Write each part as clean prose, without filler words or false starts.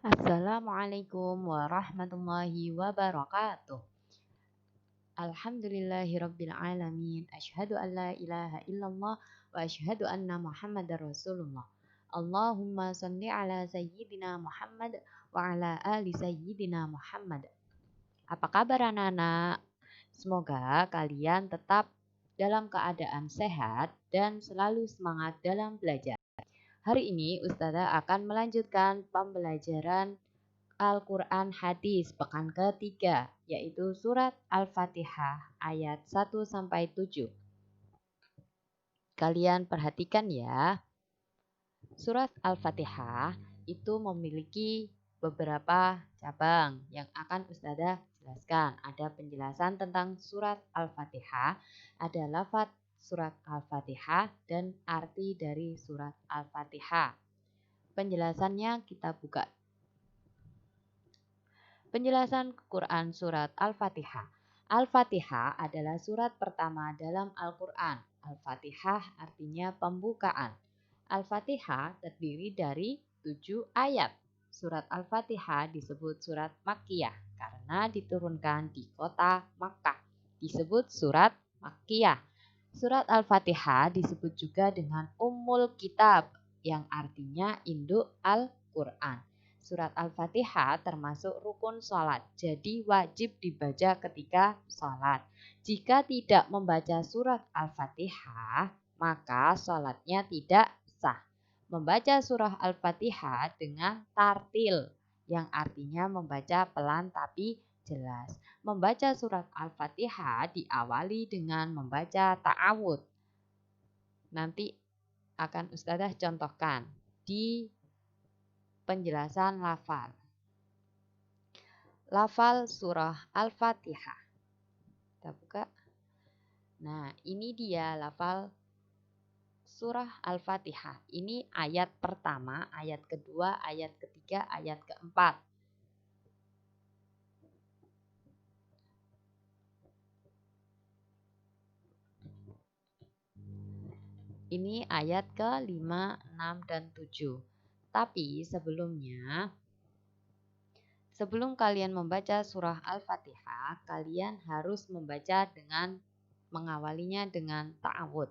Assalamualaikum warahmatullahi wabarakatuh. Alhamdulillahirabbil alamin. Asyhadu an la ilaha illallah wa asyhadu anna Muhammadar Rasulullah. Allahumma shalli ala sayyidina Muhammad wa ala ali sayyidina Muhammad. Apa kabar anak-anak? Semoga kalian tetap dalam keadaan sehat dan selalu semangat dalam belajar. Hari ini Ustazah akan melanjutkan pembelajaran Al-Quran Hadis pekan ketiga, yaitu surat Al-Fatihah ayat 1-7. Kalian perhatikan ya, surat Al-Fatihah itu memiliki beberapa cabang yang akan Ustazah jelaskan. Ada penjelasan tentang surat Al-Fatihah, ada lafaz surat Al-Fatihah, dan arti dari surat Al-Fatihah. Penjelasannya kita buka. Penjelasan Quran surat Al-Fatihah. Al-Fatihah adalah surat pertama dalam Al-Quran. Al-Fatihah artinya pembukaan. Al-Fatihah terdiri dari 7 ayat. Surat Al-Fatihah disebut surat Makkiyah karena diturunkan di kota Makkah. Disebut surat Makkiyah. Surat Al-Fatihah disebut juga dengan Ummul Kitab yang artinya induk Al-Quran. Surat Al-Fatihah termasuk rukun sholat, jadi wajib dibaca ketika sholat. Jika tidak membaca surat Al-Fatihah, maka sholatnya tidak sah. Membaca surah Al-Fatihah dengan tartil, yang artinya membaca pelan tapi jelas. Membaca surat Al-Fatihah diawali dengan membaca ta'awud. Nanti akan Ustazah contohkan di penjelasan lafal. Lafal surah Al-Fatihah. Kita buka. Nah, ini dia lafal surah Al-Fatihah. Ini ayat pertama, ayat kedua, ayat ketiga, ayat keempat. Ini ayat ke-5, 6, dan 7. Tapi sebelum kalian membaca surah Al-Fatihah, kalian harus membaca dengan mengawalinya dengan ta'awud.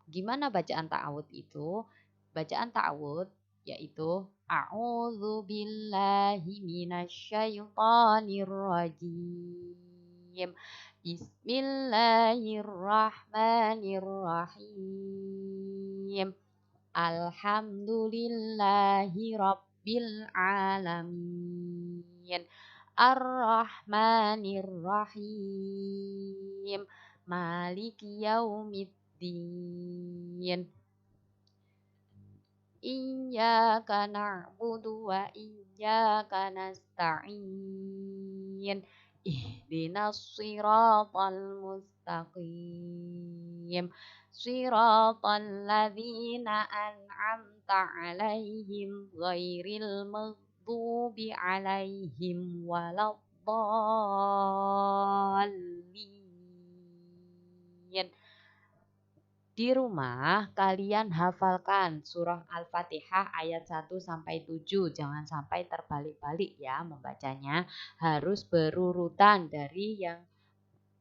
Gimana bacaan ta'awud itu? Bacaan ta'awud yaitu A'udzu billahi minasyaitonir rajim. Bismillahirrahmanirrahim. Alhamdulillahi rabbil alamin. Ar-Rahmanir-Rahim. Maliki yaumiddin. Iyyaka na'budu wa iyyaka nasta'in. Ihdinas siratal mustaqim. Siratal ladzina an'amta 'alaihim ghairil maghdubi 'alaihim waladdallin. Di rumah kalian hafalkan surah Al-Fatihah ayat 1-7. Jangan sampai terbalik-balik ya membacanya. Harus berurutan dari yang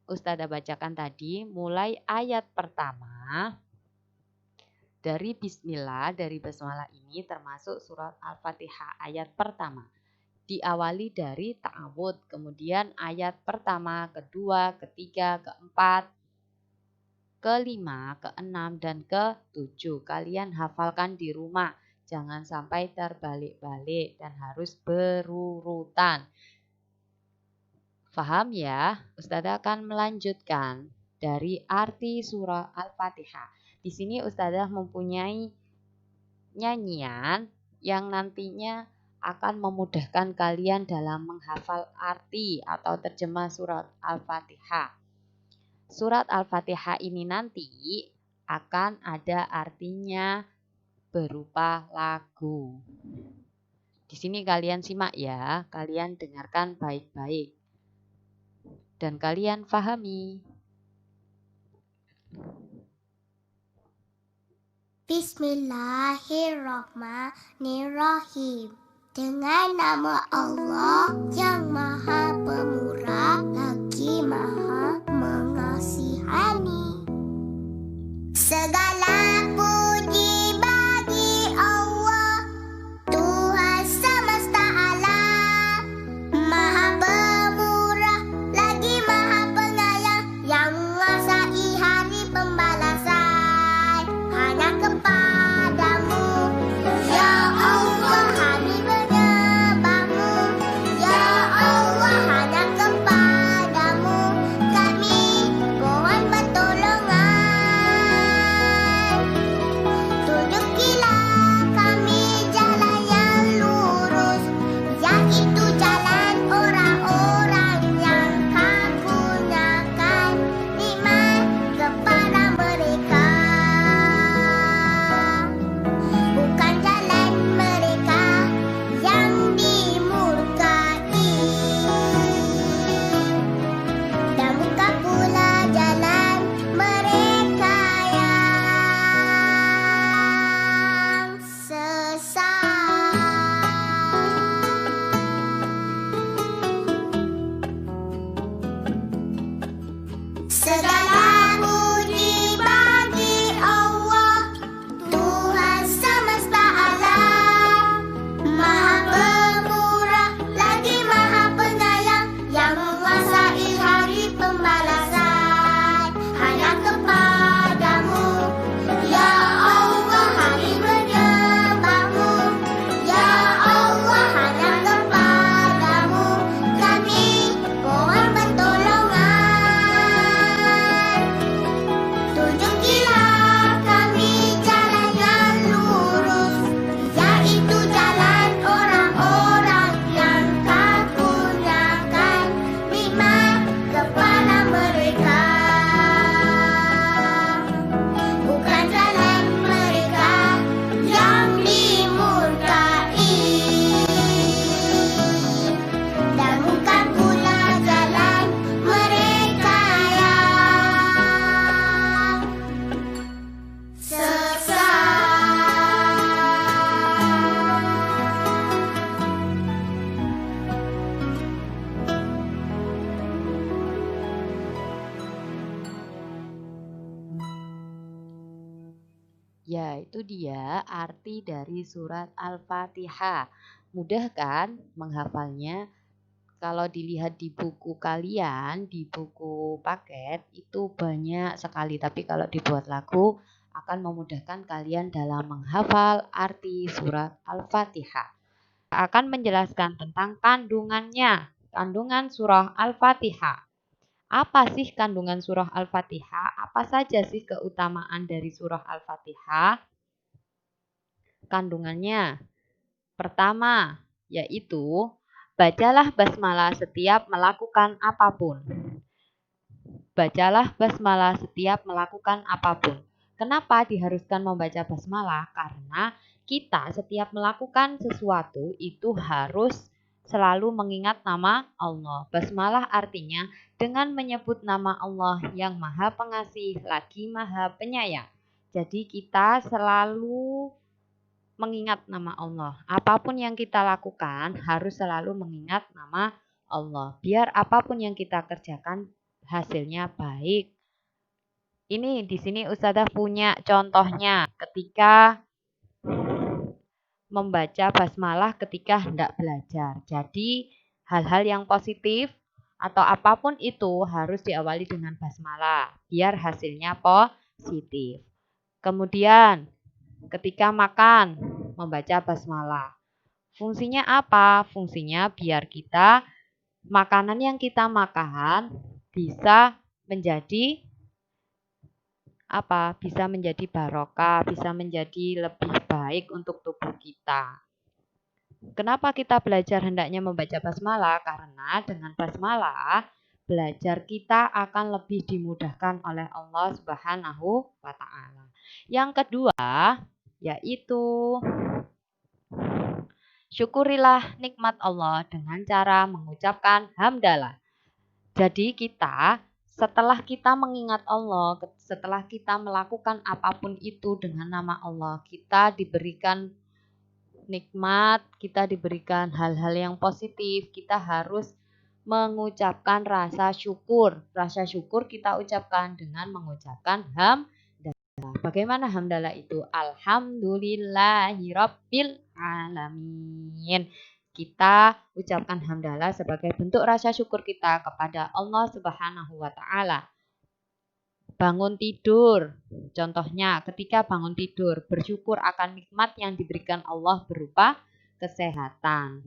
Ustazah bacakan tadi. Mulai ayat pertama. Dari Bismillah, dari Basmalah ini termasuk surat Al-Fatihah ayat pertama. Diawali dari ta'awud. Kemudian ayat pertama, kedua, ketiga, keempat, ke-5, ke-6, dan ke-7. Kalian hafalkan di rumah. Jangan sampai terbalik-balik dan harus berurutan. Faham ya? Ustazah akan melanjutkan dari arti surah Al-Fatihah. Di sini Ustazah mempunyai nyanyian yang nantinya akan memudahkan kalian dalam menghafal arti atau terjemah surat Al-Fatihah. Surat Al-Fatihah ini nanti akan ada artinya berupa lagu. Di sini kalian simak ya, kalian dengarkan baik-baik dan kalian fahami. Bismillahirrahmanirrahim. Dengan nama Allah yang Maha Pemurah lagi Maha Mengasihani. Segala puji bagi Allah, Tuhan semesta alam, Maha Pemurah lagi Maha Penyayang, yang menguasai hari pembalasan. Hanya kepadamu, ya Allah, kami menyembahmu. Ya Allah, hanya kepadamu kami mohon pertolongan. Tunjukilah kami jalan yang lurus, yaitu jalan orang-orang yang Kau kurniakan nikmat kepada mereka, bukan jalan mereka yang dimurkai, dan bukan pula jalan mereka yang sesat. Segala puji bagi Allah, Tuhan semesta alam, Maha Pemurah lagi Maha Penyayang, yang menguasai hari pembalasan. Hanya kepadamu, ya Allah, kami menyembahmu. Ya Allah, hanya kepadamu kami mohon pertolongan. Tunjukilah kami jalan yang lurus, yaitu jalan orang-orang yang Kau kurniakan nikmat kepada mereka, bukan jalan mereka yang dimurkai, dan bukan pula jalan mereka yang sesat. Ya, itu dia arti dari surat Al-Fatihah. Mudah kan menghafalnya? Kalau dilihat di buku kalian, di buku paket, itu banyak sekali. Tapi kalau dibuat lagu, akan memudahkan kalian dalam menghafal arti surat Al-Fatihah. Akan menjelaskan tentang kandungannya, kandungan surah Al-Fatihah. Apa sih kandungan surah Al-Fatihah? Apa saja sih keutamaan dari surah Al-Fatihah? Kandungannya, pertama, yaitu bacalah basmalah setiap melakukan apapun. Bacalah basmalah setiap melakukan apapun. Kenapa diharuskan membaca basmalah? Karena kita setiap melakukan sesuatu itu harus selalu mengingat nama Allah. Basmalah artinya dengan menyebut nama Allah yang Maha Pengasih lagi Maha Penyayang. Jadi kita selalu mengingat nama Allah. Apapun yang kita lakukan harus selalu mengingat nama Allah. Biar apapun yang kita kerjakan hasilnya baik. Ini di sini Ustazah punya contohnya ketika membaca basmalah ketika hendak belajar. Jadi hal-hal yang positif atau apapun itu harus diawali dengan basmalah biar hasilnya positif. Kemudian ketika makan membaca basmalah. Fungsinya apa? Fungsinya biar kita makanan yang kita makan bisa menjadi apa? Bisa menjadi barokah, bisa menjadi lebih baik untuk tubuh kita. Kenapa kita belajar hendaknya membaca basmalah? Karena dengan basmalah belajar kita akan lebih dimudahkan oleh Allah Subhanahu wa taala. Yang kedua, yaitu syukurilah nikmat Allah dengan cara mengucapkan hamdalah. Jadi kita setelah kita mengingat Allah, setelah kita melakukan apapun itu dengan nama Allah, kita diberikan nikmat, kita diberikan hal-hal yang positif, kita harus mengucapkan rasa syukur. Rasa syukur kita ucapkan dengan mengucapkan hamdalah. Bagaimana hamdalah itu? Alhamdulillahirabbil alamin. Kita ucapkan hamdalah sebagai bentuk rasa syukur kita kepada Allah Subhanahu wa taala. Bangun tidur. Contohnya, ketika bangun tidur, bersyukur akan nikmat yang diberikan Allah berupa kesehatan.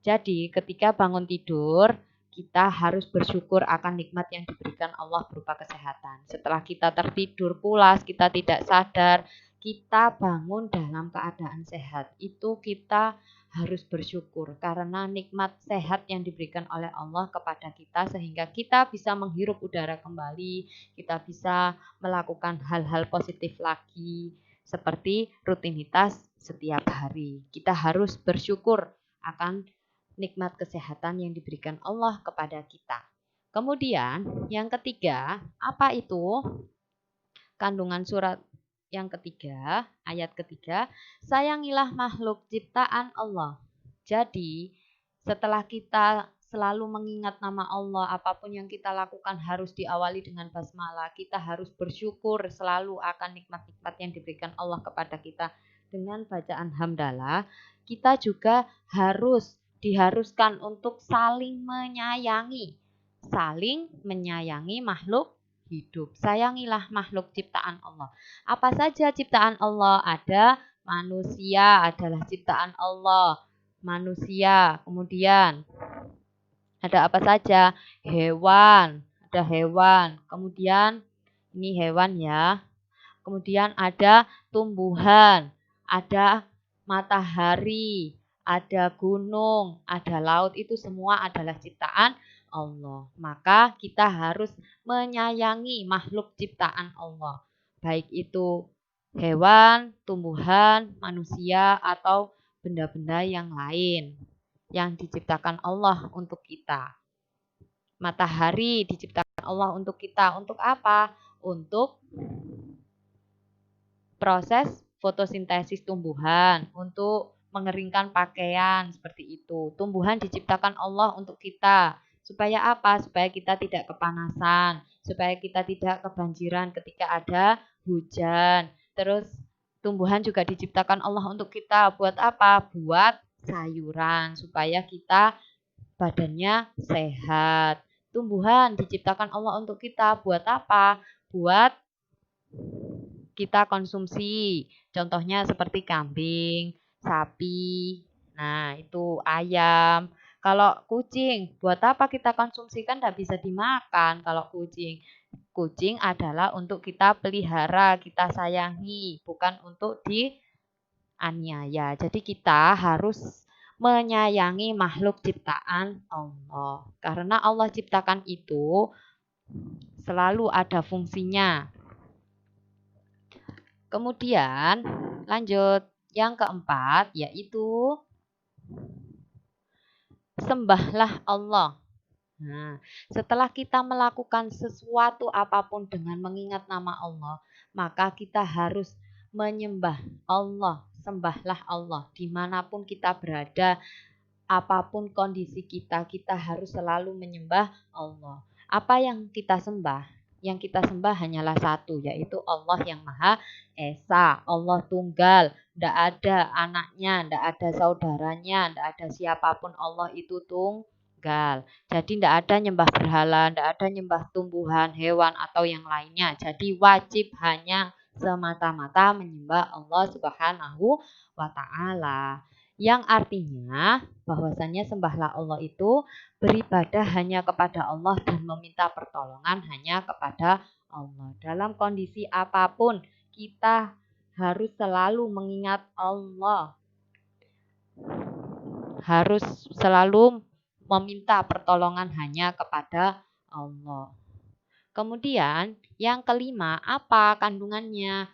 Jadi, ketika bangun tidur, kita harus bersyukur akan nikmat yang diberikan Allah berupa kesehatan. Setelah kita tertidur pulas, kita tidak sadar, kita bangun dalam keadaan sehat. Itu kita harus bersyukur karena nikmat sehat yang diberikan oleh Allah kepada kita sehingga kita bisa menghirup udara kembali, kita bisa melakukan hal-hal positif lagi seperti rutinitas setiap hari. Kita harus bersyukur akan nikmat kesehatan yang diberikan Allah kepada kita. Kemudian yang ketiga, apa itu? Kandungan surat yang ketiga, ayat ketiga, sayangilah makhluk ciptaan Allah. Jadi, setelah kita selalu mengingat nama Allah, apapun yang kita lakukan harus diawali dengan basmalah. Kita harus bersyukur selalu akan nikmat-nikmat yang diberikan Allah kepada kita. Dengan bacaan hamdalah, kita juga diharuskan untuk saling menyayangi makhluk hidup. Sayangilah makhluk ciptaan Allah. Apa saja ciptaan Allah? Ada manusia adalah ciptaan Allah. Manusia. Kemudian ada apa saja? Hewan. Ada hewan. Kemudian ini hewan ya. Kemudian ada tumbuhan. Ada matahari. Ada gunung. Ada laut. Itu semua adalah ciptaan Allah. Maka kita harus menyayangi makhluk ciptaan Allah. Baik itu hewan, tumbuhan, manusia, atau benda-benda yang lain yang diciptakan Allah untuk kita. Matahari diciptakan Allah untuk kita. Untuk apa? Untuk proses fotosintesis tumbuhan, untuk mengeringkan pakaian seperti itu. Tumbuhan diciptakan Allah untuk kita. Supaya apa? Supaya kita tidak kepanasan, supaya kita tidak kebanjiran ketika ada hujan. Terus tumbuhan juga diciptakan Allah untuk kita. Buat apa? Buat sayuran, supaya kita badannya sehat. Tumbuhan diciptakan Allah untuk kita. Buat apa? Buat kita konsumsi. Contohnya seperti kambing, sapi, nah itu ayam. Kalau kucing, buat apa kita konsumsi? Kan tidak bisa dimakan kalau kucing. Kucing adalah untuk kita pelihara, kita sayangi, bukan untuk dianiaya. Jadi kita harus menyayangi makhluk ciptaan Allah. Karena Allah ciptakan itu selalu ada fungsinya. Kemudian lanjut yang keempat yaitu sembahlah Allah. Nah, setelah kita melakukan sesuatu apapun dengan mengingat nama Allah, maka kita harus menyembah Allah. Sembahlah Allah dimanapun kita berada, apapun kondisi kita, kita harus selalu menyembah Allah. Apa yang kita sembah? Yang kita sembah hanyalah satu, yaitu Allah yang Maha Esa, Allah Tunggal. Tidak ada anaknya, tidak ada saudaranya, tidak ada siapapun. Allah itu tunggal. Jadi tidak ada nyembah berhala, tidak ada nyembah tumbuhan, hewan, atau yang lainnya. Jadi wajib hanya semata-mata menyembah Allah Subhanahu wa Ta'ala. Yang artinya bahwasannya sembahlah Allah itu beribadah hanya kepada Allah dan meminta pertolongan hanya kepada Allah. Dalam kondisi apapun kita harus selalu mengingat Allah. Harus selalu meminta pertolongan hanya kepada Allah. Kemudian yang kelima, apa kandungannya?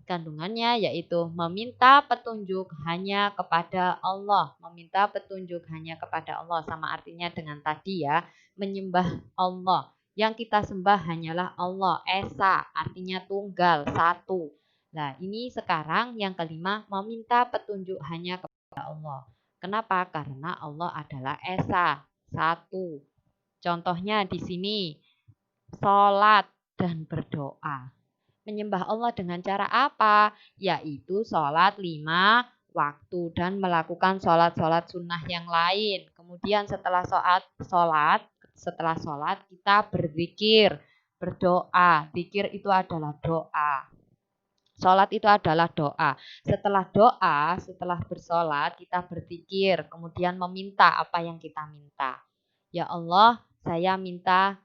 Kandungannya yaitu meminta petunjuk hanya kepada Allah. Meminta petunjuk hanya kepada Allah sama artinya dengan tadi ya, menyembah Allah. Yang kita sembah hanyalah Allah, Esa, artinya tunggal, satu. Nah, ini sekarang yang kelima, meminta petunjuk hanya kepada Allah. Kenapa? Karena Allah adalah Esa, satu. Contohnya di sini, sholat dan berdoa. Menyembah Allah dengan cara apa? Yaitu sholat 5 waktu dan melakukan sholat-sholat sunnah yang lain. Kemudian setelah sholat kita berzikir, berdoa. Zikir itu adalah doa. Sholat itu adalah doa. Setelah bersolat, kita berzikir, kemudian meminta apa yang kita minta. Ya Allah, saya minta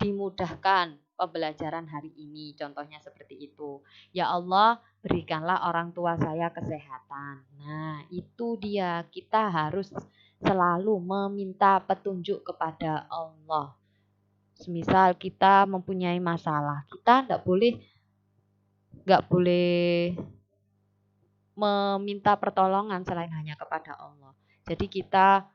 dimudahkan pembelajaran hari ini. Contohnya seperti itu. Ya Allah, berikanlah orang tua saya kesehatan. Nah, itu dia. Kita harus selalu meminta petunjuk kepada Allah. Semisal kita mempunyai masalah, kita nggak boleh meminta pertolongan selain hanya kepada Allah. Jadi kita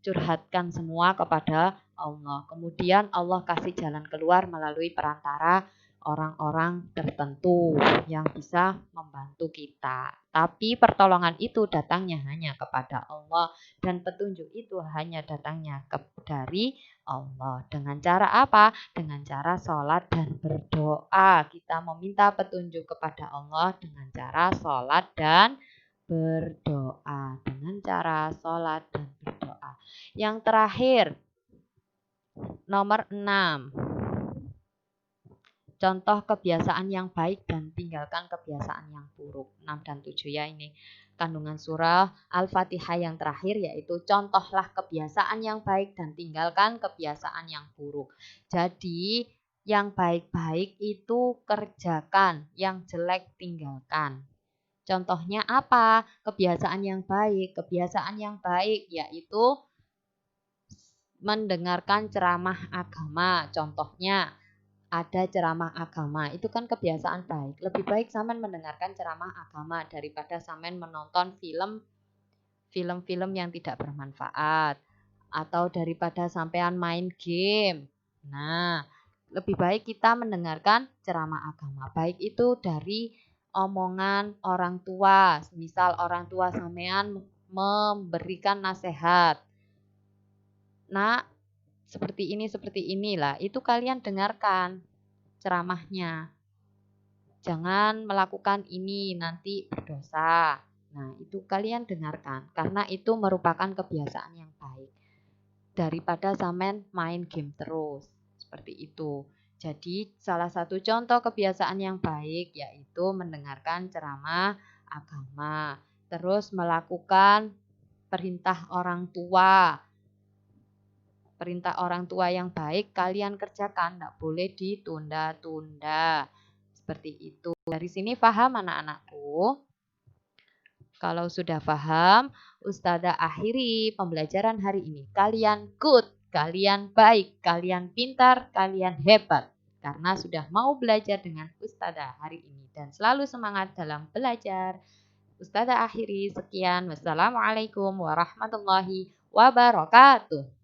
curhatkan semua kepada Allah. Kemudian Allah kasih jalan keluar melalui perantara orang-orang tertentu yang bisa membantu kita. Tapi pertolongan itu datangnya hanya kepada Allah dan petunjuk itu hanya datangnya dari Allah. Dengan cara apa? Dengan cara sholat dan berdoa. Kita meminta petunjuk kepada Allah dengan cara sholat dan berdoa. Dengan cara sholat dan berdoa. Yang terakhir, nomor 6. Contoh kebiasaan yang baik dan tinggalkan kebiasaan yang buruk. 6 dan 7 ya, ini kandungan surah Al-Fatihah yang terakhir, yaitu contohlah kebiasaan yang baik dan tinggalkan kebiasaan yang buruk. Jadi yang baik-baik itu kerjakan, yang jelek tinggalkan. Contohnya apa? Kebiasaan yang baik. Kebiasaan yang baik yaitu mendengarkan ceramah agama. Contohnya ada ceramah agama, itu kan kebiasaan baik. Lebih baik sampean mendengarkan ceramah agama daripada sampean menonton film-film yang tidak bermanfaat, atau daripada sampean main game. Nah, lebih baik kita mendengarkan ceramah agama. Baik itu dari omongan orang tua, misal orang tua sampean memberikan nasihat. Nah, seperti inilah, itu kalian dengarkan ceramahnya. Jangan melakukan ini, nanti berdosa. Nah, itu kalian dengarkan, karena itu merupakan kebiasaan yang baik. Daripada sampean main game terus, seperti itu. Jadi, salah satu contoh kebiasaan yang baik yaitu mendengarkan ceramah agama. Terus melakukan perintah orang tua. Perintah orang tua yang baik kalian kerjakan, tidak boleh ditunda-tunda. Seperti itu. Dari sini paham anak-anakku? Kalau sudah paham, Ustazah akhiri pembelajaran hari ini. Kalian good, kalian baik, kalian pintar, kalian hebat. Karena sudah mau belajar dengan Ustazah hari ini. Dan selalu semangat dalam belajar. Ustazah akhiri, sekian. Wassalamualaikum warahmatullahi wabarakatuh.